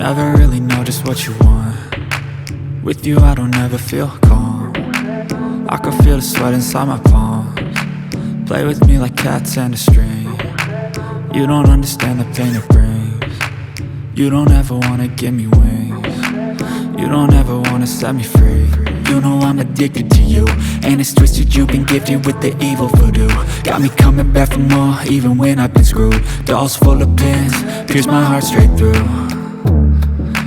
Never really know just what you want. With you I don't ever feel calm. I can feel the sweat inside my palms. Play with me like cats and a string. You don't understand the pain it brings. You don't ever wanna give me wings. You don't ever wanna set me free. You know I'm addicted to you, and it's twisted, you've been gifted with the evil voodoo. Got me coming back for more, even when I've been screwed. Dolls full of pins, pierce my heart straight through.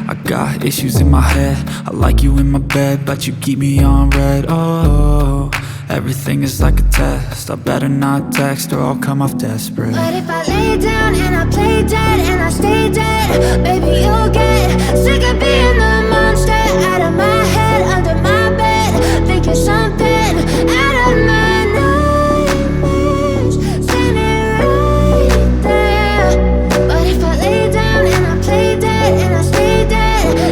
I got issues in my head, I like you in my bed, but you keep me on red. Oh, everything is like a test, I better not text or I'll come off desperate. But if I lay down and I play dead and I stay dead, baby you'll get sick of being the monster out of my head, under my bed, thinking something out of my nightmares, standing right there. But if I lay down and I play dead and I stay dead,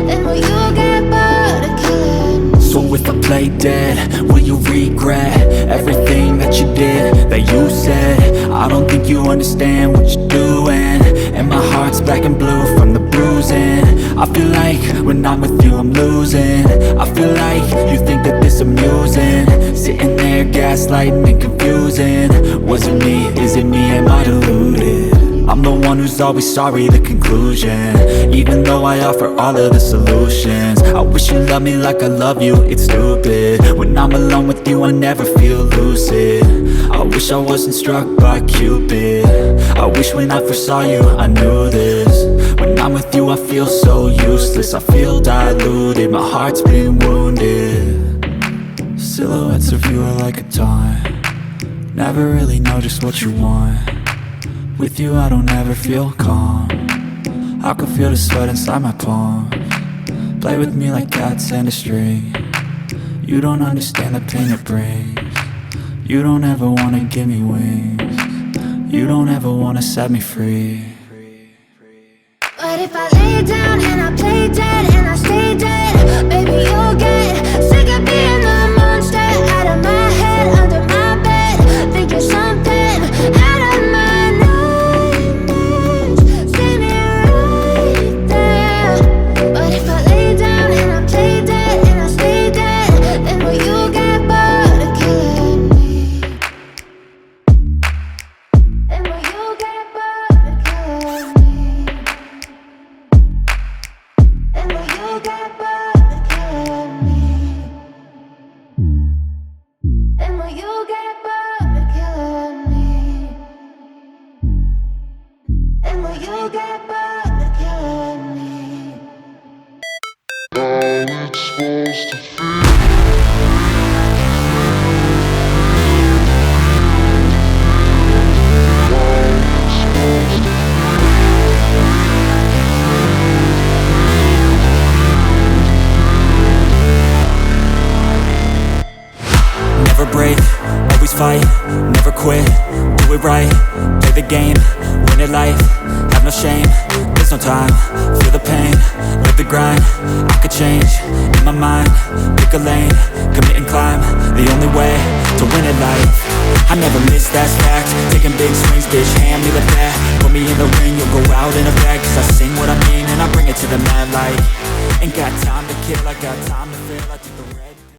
then will you get bored of killing me? So if I play dead, will you regret everything that you did, that you said? I don't think you understand what you're doing, and my heart's black and blue from the bruising. I feel like when I'm with you I'm losing. I feel like you think that this amusing, sitting there gaslighting and confusing. Was it me? Is it me? Am I deluded? I'm the one who's always sorry, the conclusion, even though I offer all of the solutions. I wish you loved me like I love you, it's stupid. When I'm alone with you I never feel lucid. I wish I wasn't struck by Cupid. I wish when I first saw you I knew this. When I'm with you I feel so useless, I feel diluted, my heart's been wounded. Silhouettes of you are like a taunt. Never really know just what you want. With you I don't ever feel calm. I can feel the sweat inside my palms. Play with me like cats and a string. You don't understand the pain it brings. You don't ever wanna give me wings. You don't ever wanna set me free. But if I lay down and I play dead and I stay dead, baby you'll get sick of being the monster out of my head, under my bed, thinking something out of my nightmares, standing right there. But if I lay down and I play dead and I stay dead, then will you get bored of killing me? Then will you get bored of killing me? And will you get bored of killing me? And will you get bored of killing me? And will you get bored of killing me? How it's supposed to feel. Never break, always fight, never quit, do it right, play the game, win it life, have no shame, there's no time, feel the pain, live the grind, I could change, in my mind, pick a lane, commit and climb, the only way to win it life. I never miss, that's fact, taking big swings, bitch, hand me the bat, put me in the ring, you'll go out in a bag, cause I sing what I mean and I bring it to the mad light. Ain't got time to kill, I got time to feel, I